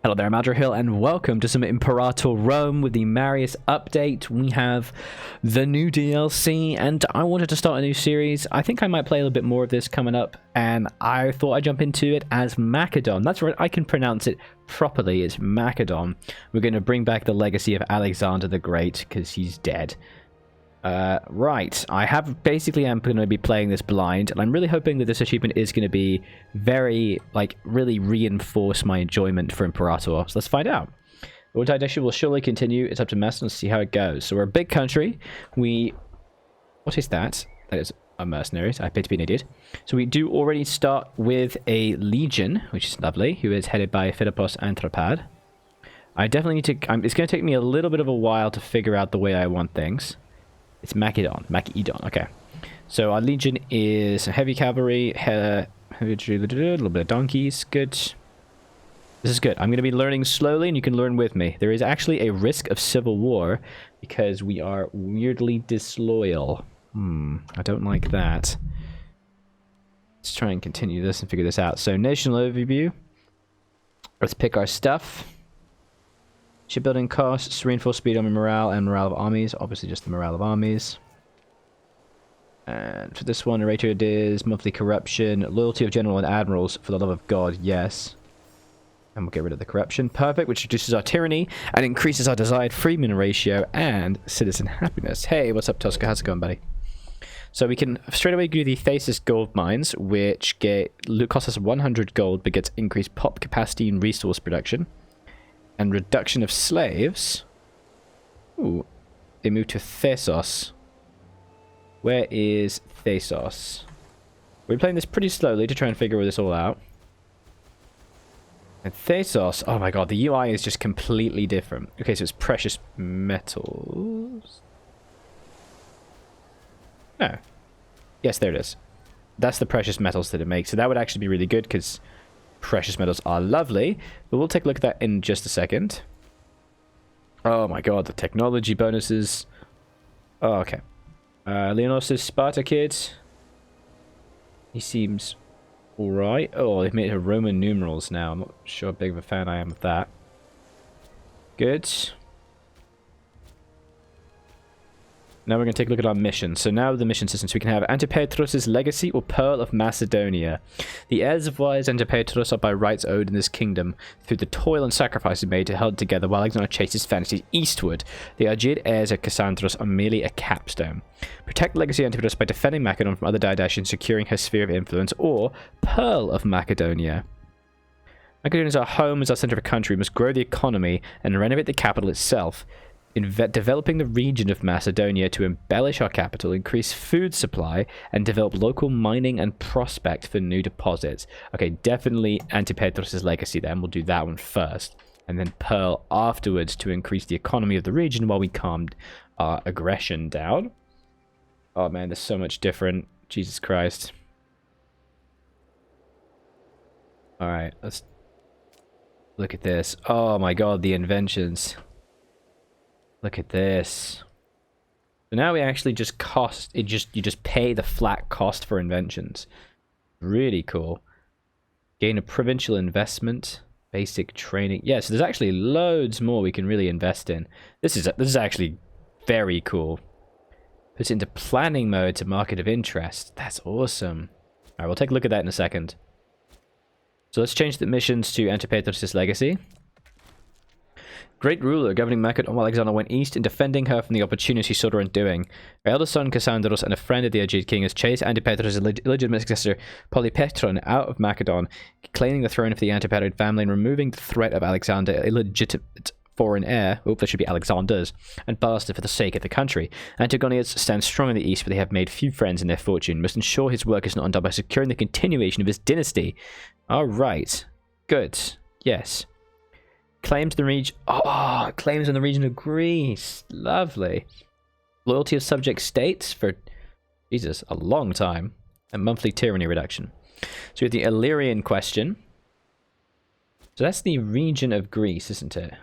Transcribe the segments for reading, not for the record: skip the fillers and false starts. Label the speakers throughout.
Speaker 1: Hello there, I'm Aldrahill, and welcome to some Imperator Rome with the Marius update. We have the new DLC, and I wanted to start a new series. I think I might play a little bit more of this coming up, and I thought I'd jump into it as Macedon. That's right, I can pronounce it properly. It's Macedon. We're going to bring back the legacy of Alexander the Great, because he's dead. Right, I'm going to be playing this blind, and I'm really hoping that this achievement is going to be really reinforce my enjoyment for Imperator. So let's find out. The Untitled Chapter will surely continue. It's up to Macedon to see how it goes. So we're a big country. What is that? That is our mercenaries. I appear to be an idiot. So we do already start with a legion, which is lovely, who is headed by Philippos Anthropad. I definitely need to... it's going to take me a little bit of a while to figure out the way I want things. It's Macedon. Okay. So our legion is heavy cavalry, a little bit of donkeys. Good. This is good. I'm going to be learning slowly, and you can learn with me. There is actually a risk of civil war because we are weirdly disloyal. I don't like that. Let's try and continue this and figure this out. So, national overview. Let's pick our stuff. Shipbuilding costs, reinforced speed, army morale, and morale of armies. Obviously just the morale of armies. And for this one, narrator it is monthly corruption, loyalty of general and admirals, for the love of God, yes. And we'll get rid of the corruption. Perfect, which reduces our tyranny and increases our desired freeman ratio and citizen happiness. Hey, what's up, Tosca? How's it going, buddy? So we can straight away do the Thesis gold mines, which cost us 100 gold, but gets increased pop capacity and resource production. And reduction of slaves. Ooh, they move to Thesis. Where is Thesis? We're playing this pretty slowly to try and figure this all out. And Thesis, oh my god, the UI is just completely different. Okay, so it's precious metals. No. Yes, there it is. That's the precious metals that it makes. So that would actually be really good because precious metals are lovely, but we'll take a look at that in just a second. Oh my god, the technology bonuses. Oh, okay. Leonos' Sparta kid. He seems alright. Oh, they've made her Roman numerals now. I'm not sure how big of a fan I am of that. Good. Now we're going to take a look at our mission. So now the mission system. So we can have Antipatris' legacy or Pearl of Macedonia. The heirs of wise Antipatris are by rights owed in this kingdom through the toil and sacrifices made to hold together while Alexander chases fantasies eastward. The Argid heirs of Cassandros are merely a capstone. Protect the legacy of Antipatris by defending Macedon from other Didash and securing her sphere of influence, or Pearl of Macedonia. Macedonia is our home, is our center of a country. We must grow the economy and renovate the capital itself. Developing the region of Macedonia to embellish our capital, increase food supply, and develop local mining and prospect for new deposits. Okay, definitely Antipatris' legacy then. We'll do that one first. And then Pearl afterwards to increase the economy of the region while we calmed our aggression down. Oh man, there's so much different. Jesus Christ. Alright, let's look at this. Oh my god, the inventions. Look at this. So now we actually just you just pay the flat cost for inventions. Really cool. Gain a provincial investment, basic training. Yeah, so there's actually loads more we can really invest in. This is actually very cool. Puts it into planning mode to market of interest. That's awesome. Alright, we'll take a look at that in a second. So let's change the missions to Antipatris' legacy. Great ruler, governing Macedon while Alexander went east and defending her from the opportunities he saw her undoing. Her eldest son, Cassandros, and a friend of the Argid king, has chased Antipatris' illegitimate successor, Polypetron, out of Macedon, claiming the throne of the Antipatrid family and removing the threat of Alexander, illegitimate foreign heir, that should be Alexander's, and bastard for the sake of the country. Antigonians stand strong in the east, but they have made few friends in their fortune. Must ensure his work is not undone by securing the continuation of his dynasty. Alright. Good. Yes. Claims the region. Oh, claims in the region of Greece. Lovely. Loyalty of subject states for, Jesus, a long time. And monthly tyranny reduction. So we have the Illyrian question. So that's the region of Greece, isn't it?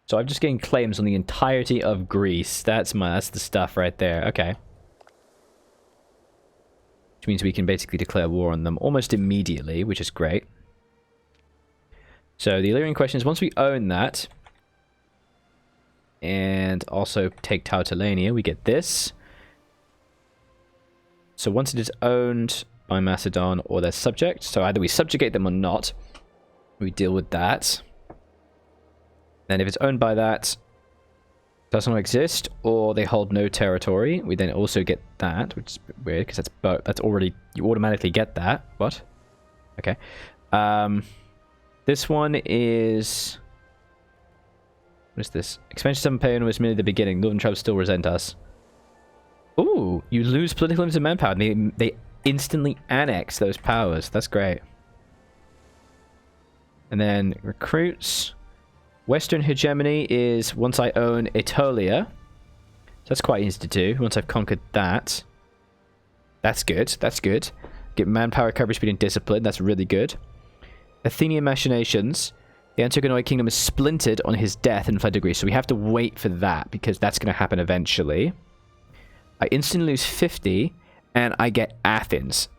Speaker 1: So I'm just getting claims on the entirety of Greece. That's the stuff right there. Okay. which means we can basically declare war on them almost immediately, which is great. So the Illyrian question is, once we own that, and also take Tautolania, we get this. So once it is owned by Macedon or their subject, so either we subjugate them or not, we deal with that. Then if it's owned by that, does not exist, or they hold no territory, we then also get that, which is weird because that's already, you automatically get that. What? Okay. This one is, what is this? Expansion 7 Payon was merely the beginning. Northern tribes still resent us. Ooh, you lose political limits and manpower. They instantly annex those powers. That's great. And then recruits. Western hegemony is once I own Aetolia. That's quite easy to do once I've conquered that. That's good. That's good. Get manpower, coverage, speed, and discipline. That's really good. Athenian machinations. The Antigonoid kingdom is splintered on his death in 5 degrees, so we have to wait for that because that's going to happen eventually. I instantly lose 50, and I get Athens.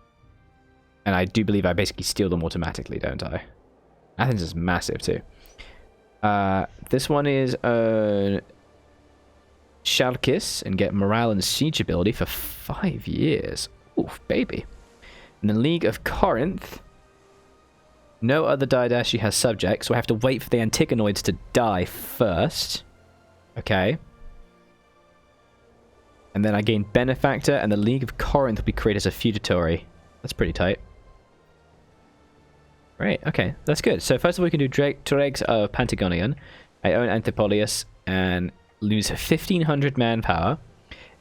Speaker 1: And I do believe I basically steal them automatically, don't I? Athens is massive too. This one is Chalkis and get morale and siege ability for 5 years. Oof, baby. And the League of Corinth. No other Diadashi has subjects, so I have to wait for the Antigonoids to die first. Okay. And then I gain Benefactor, and the League of Corinth will be created as a feudatory. That's pretty tight. Great, okay, that's good. So first of all, we can do Dregs of Pantagonion. I own Antipolius and lose 1,500 manpower.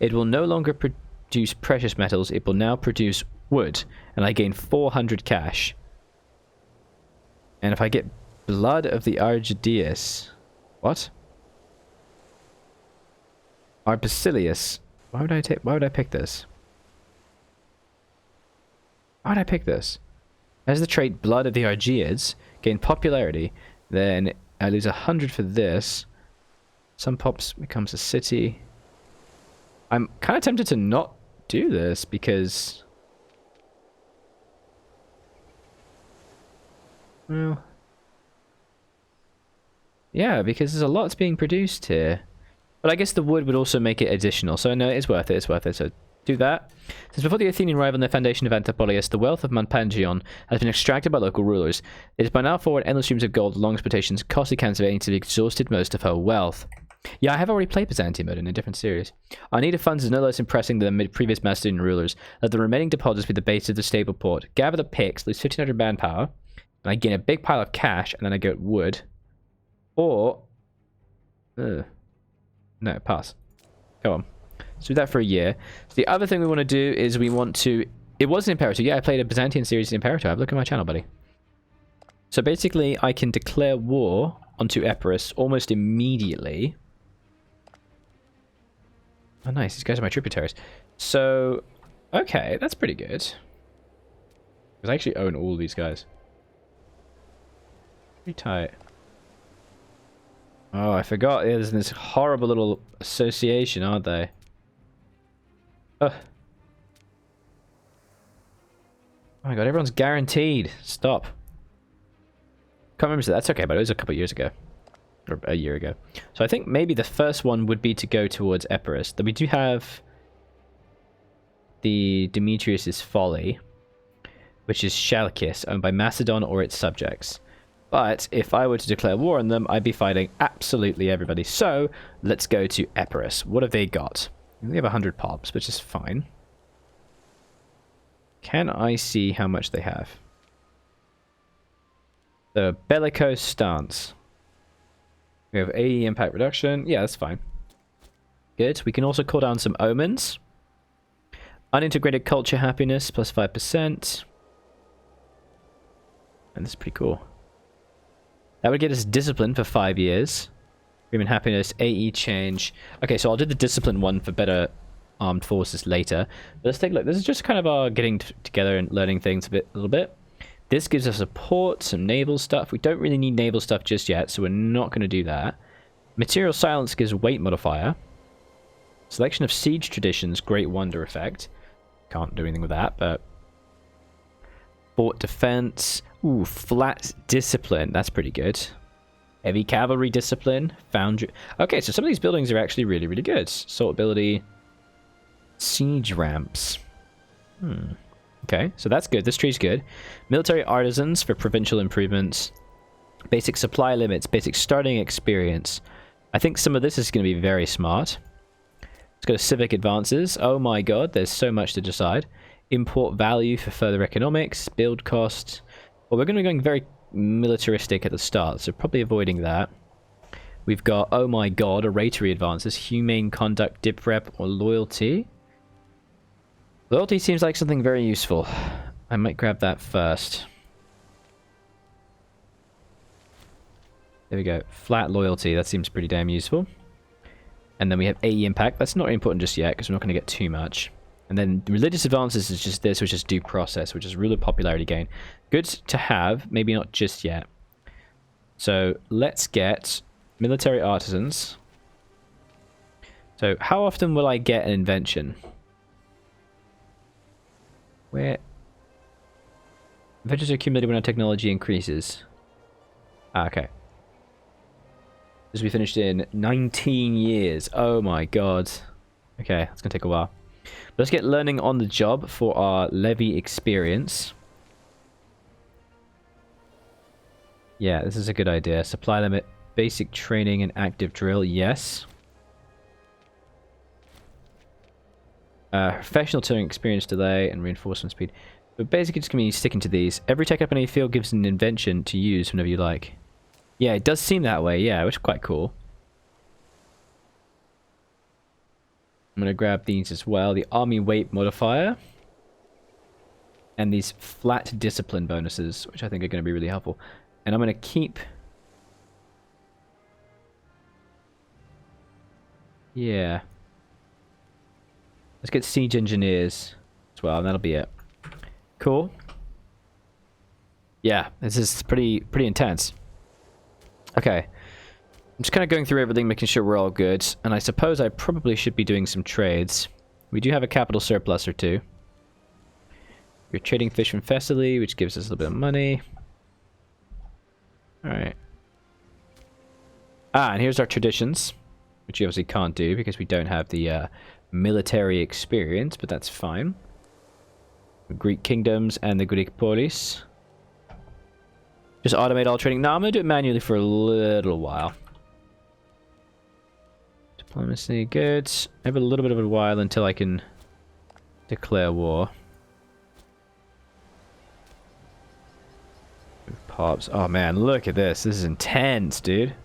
Speaker 1: It will no longer produce precious metals. It will now produce wood, and I gain 400 cash. And if I get Blood of the Argidius... What? Arbacilius. Why would I pick this? Why would I pick this? As the trait Blood of the Argiads, gain popularity. Then I lose 100 for this. Some pops becomes a city. I'm kind of tempted to not do this because... Well... Yeah, because there's a lot that's being produced here. But I guess the wood would also make it additional. So no, it's worth it, it's worth it. So do that. Since before the Athenian arrival on the foundation of Antipolius, the wealth of Manpangion has been extracted by local rulers. It is by now forward endless streams of gold, long exploitations, costly cultivating to have exhausted most of her wealth. Yeah, I have already played Byzantium mode in a different series. Our need of funds is no less impressing than the previous Macedonian rulers. Let the remaining deposits be the base of the stable port. Gather the picks, lose 1,500 manpower, and I gain a big pile of cash, and then I get wood. Or... no, pass. Go on. Let's do that for a year. So the other thing we want to do is we want to... It was an Imperator. Yeah, I played a Byzantine series in Imperator. Have a look at my channel, buddy. So basically, I can declare war onto Epirus almost immediately. Oh, nice. These guys are my tributaries. So, okay, that's pretty good. Because I actually own all these guys. Pretty tight. Oh, I forgot. There's this horrible little association, aren't they? Ugh. Oh my god, everyone's guaranteed. Stop. Can't remember, so that's okay, but it was a couple of years ago. Or a year ago. So I think maybe the first one would be to go towards Epirus. Then we do have the Demetrius's Folly, which is Chalkis, owned by Macedon or its subjects. But if I were to declare war on them, I'd be fighting absolutely everybody. So let's go to Epirus. What have they got? They have 100 pops, which is fine. Can I see how much they have? The bellicose stance. We have AE impact reduction. Yeah, that's fine. Good. We can also call down some omens. Unintegrated culture happiness, plus 5%. And this is pretty cool. That would get us discipline for 5 years. Human happiness, AE change. Okay, so I'll do the discipline one for better armed forces later. But let's take a look. This is just kind of our getting together and learning things a little bit. This gives us support, some naval stuff. We don't really need naval stuff just yet, so we're not going to do that. Material silence gives weight modifier. Selection of siege traditions, great wonder effect. Can't do anything with that, but Fort defense. Ooh, flat discipline. That's pretty good. Heavy cavalry discipline. Foundry. Okay, so some of these buildings are actually really, really good. Assault ability. Siege ramps. Okay, so that's good. This tree's good. Military artisans for provincial improvements. Basic supply limits. Basic starting experience. I think some of this is going to be very smart. Let's go to civic advances. Oh my god, there's so much to decide. Import value for further economics. Build cost. Well, we're going to be going very militaristic at the start, so probably avoiding that. We've got, oh my god, oratory advances. Humane conduct, dip rep, or loyalty. Loyalty seems like something very useful. I might grab that first. There we go. Flat loyalty. That seems pretty damn useful. And then we have AE impact. That's not important just yet because we're not going to get too much. And then religious advances is just this, which is due process, which is ruler popularity gain. Good to have, maybe not just yet. So let's get military artisans. So how often will I get an invention? Where? Inventions are accumulated when our technology increases. Ah, okay. This will be finished in 19 years. Oh my god. Okay, that's going to take a while. Let's get learning on the job for our levy experience. Yeah, this is a good idea. Supply limit, basic training, and active drill. Yes. Professional turning experience delay and reinforcement speed. But basically just going to be sticking to these. Every tech up in a field gives an invention to use whenever you like. Yeah, it does seem that way. Yeah, which is quite cool. I'm going to grab these as well. The army weight modifier. And these flat discipline bonuses, which I think are going to be really helpful. And I'm going to keep... Yeah. Let's get siege engineers as well, and that'll be it. Cool. Yeah, this is pretty intense. Okay. I'm just kind of going through everything, making sure we're all good. And I suppose I probably should be doing some trades. We do have a capital surplus or two. We're trading fish from Thessaly, which gives us a little bit of money. Alright. Ah, and here's our traditions, which you obviously can't do because we don't have the military experience, but that's fine. The Greek kingdoms and the Greek polis. Just automate all trading. No, I'm going to do it manually for a little while. Diplomacy, good. I have a little bit of a while until I can declare war. Pops. Oh man, look at this. This is intense, dude.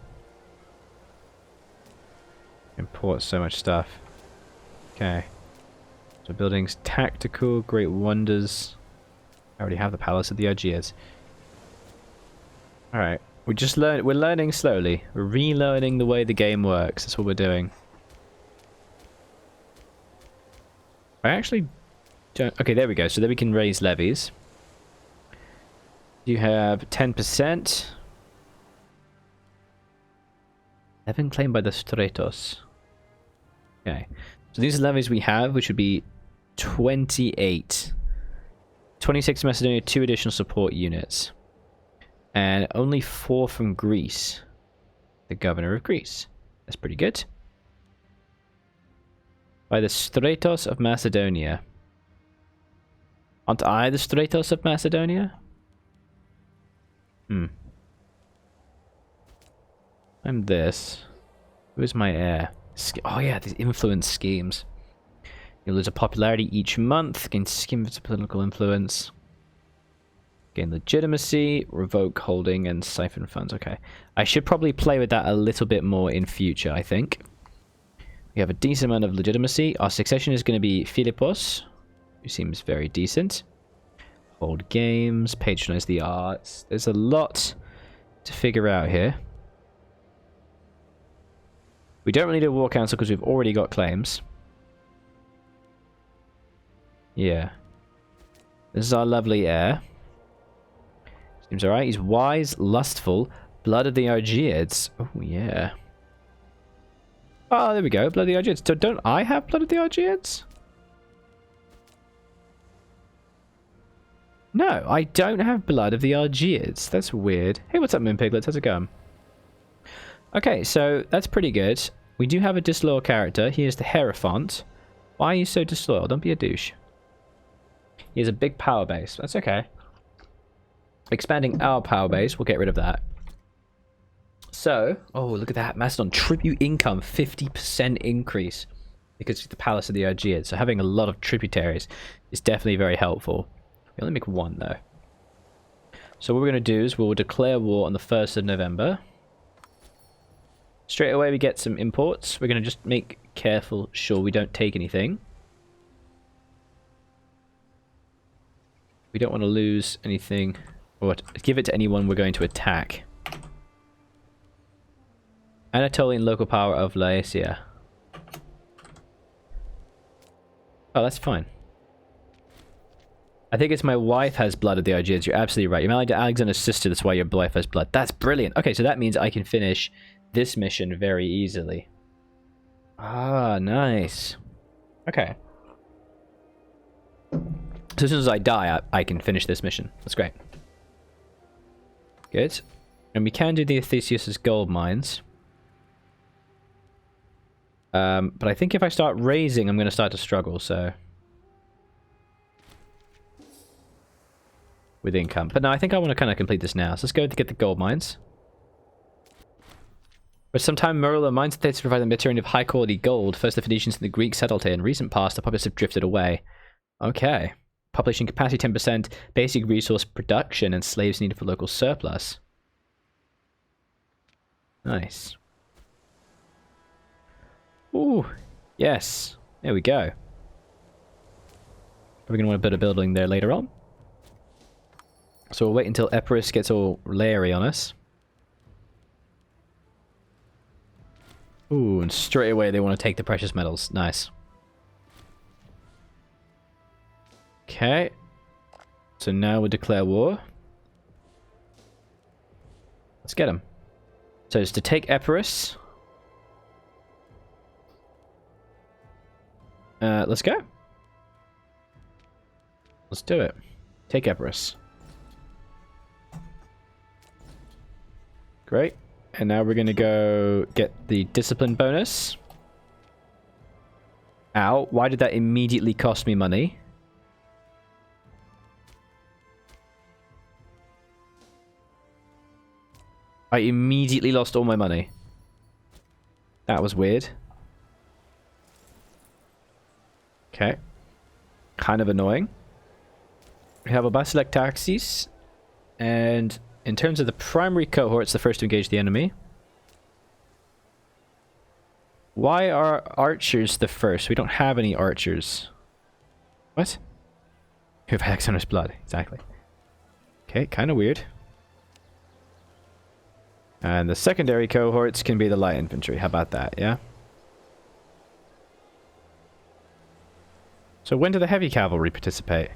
Speaker 1: Import so much stuff. Okay. So buildings, tactical, great wonders. I already have the palace of the Argiers. Alright. We're learning slowly. We're relearning the way the game works. That's what we're doing. I actually don't... Okay, there we go. So then we can raise levies. You have 10%. 11 claimed by the Stratos. Okay. So these are levies we have, which would be 28. 26 Macedonia, 2 additional support units. And only 4 from Greece. The governor of Greece. That's pretty good. By the Stratos of Macedonia. Aren't I the Stratos of Macedonia? I'm this. Who's my heir? Oh yeah, these influence schemes. You lose a popularity each month, gain schemes of political influence, gain legitimacy, revoke holding, and siphon funds. Okay. I should probably play with that a little bit more in future, I think. We have a decent amount of legitimacy. Our succession is going to be Philippos, who seems very decent. Hold games, patronize the arts. There's a lot to figure out here. We don't really need a war council because we've already got claims. Yeah. This is our lovely heir. Seems alright. He's wise, lustful, blood of the Argiads. Oh, yeah. Oh, there we go. Blood of the Argiads. So don't I have blood of the Argiads? No, I don't have blood of the Argiers. That's weird. Hey, what's up, Moon Piglets? How's it going? Okay, so that's pretty good. We do have a disloyal character. He is the Hierophant. Why are you so disloyal? Don't be a douche. He has a big power base. That's okay. Expanding our power base, we'll get rid of that. So, oh, look at that. Macedon tribute income, 50% increase because of the Palace of the Argiers. So having a lot of tributaries is definitely very helpful. We only make one, though. So what we're going to do is we'll declare war on the 1st of November. Straight away we get some imports. We're going to just make careful sure we don't take anything. We don't want to lose anything or give it to anyone we're going to attack. Anatolian local power of Laecia. Oh, that's fine. I think it's my wife has blood of the Argiers. You're absolutely right. You're married to Alexander's sister. That's why your wife has blood. That's brilliant. Okay, so that means I can finish this mission very easily. Ah, nice. Okay. So as soon as I die, I can finish this mission. That's great. Good. And we can do the Theseus's gold mines. But I think if I start raising, I'm going to start to struggle, so... with income. But no, I think I want to kind of complete this now. So let's go to get the gold mines. For some time, Merula mines states provide the material of high-quality gold. First, the Phoenicians and the Greeks settled here. In recent past, the populace have drifted away. Okay. Population capacity 10%, basic resource production, and slaves needed for local surplus. Nice. Ooh, yes. There we go. We're going to want to build a building there later on. So we'll wait until Epirus gets all leery on us. Ooh, and straight away they want to take the precious metals. Nice. Okay. So now we'll declare war. Let's get him. So it's to take Epirus. Let's go. Let's do it. Take Epirus. Great. And now we're going to go get the discipline bonus. Ow. Why did that immediately cost me money? I immediately lost all my money. That was weird. Okay. Kind of annoying. We have a Basilic Taxis. And in terms of the primary cohort, it's the first to engage the enemy. Why are archers the first? We don't have any archers. What? You have Alexander's blood. Exactly. Okay, kind of weird. And the secondary cohorts can be the light infantry. How about that, yeah? So when do the heavy cavalry participate?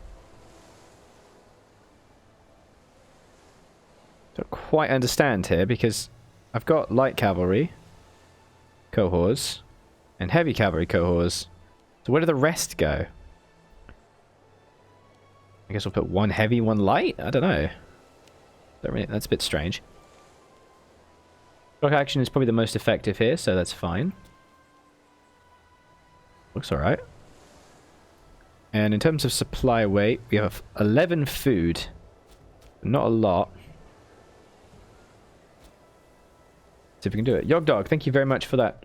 Speaker 1: Don't quite understand here because I've got light cavalry cohorts and heavy cavalry cohorts. So where do the rest go? I guess we'll put one heavy, one light? I don't know. That's a bit strange. Shock action is probably the most effective here, so that's fine. Looks alright. And in terms of supply weight, we have 11 food. Not a lot. See if we can do it. Yogdog, thank you very much for that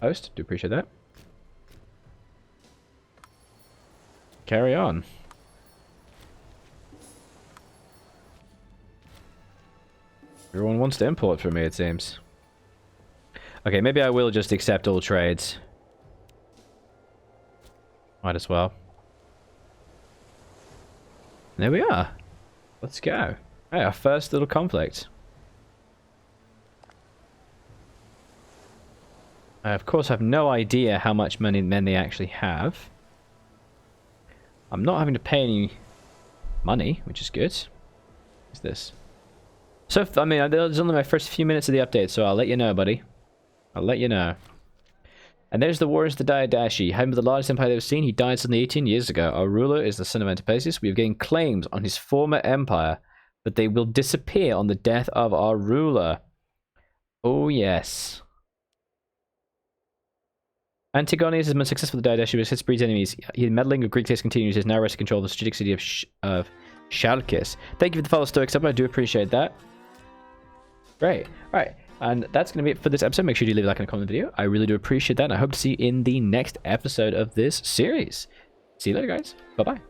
Speaker 1: post. Do appreciate that. Carry on. Everyone wants to import from me, it seems. Okay, maybe I will just accept all trades. Might as well. There we are. Let's go. Hey, our first little conflict. I, of course, have no idea how much men they actually have. I'm not having to pay any money, which is good. What's this? So, I mean, it's only my first few minutes of the update, so I'll let you know, buddy. I'll let you know. And there's the Warriors of the Diadashi, home of the largest empire they've seen. He died suddenly 18 years ago. Our ruler is the son of Antipathy. We have gained claims on his former empire, but they will disappear on the death of our ruler. Oh, yes. Antigonus is the most successful of the Diadashi, but his breeds enemies. His meddling of Greek taste continues. He has now wrested control of the strategic city of Chalkis. Thank you for the follow, Stoic Sub. I do appreciate that. Great. All right. And that's going to be it for this episode. Make sure you leave a like and a comment on the video. I really do appreciate that. And I hope to see you in the next episode of this series. See you later, guys. Bye-bye.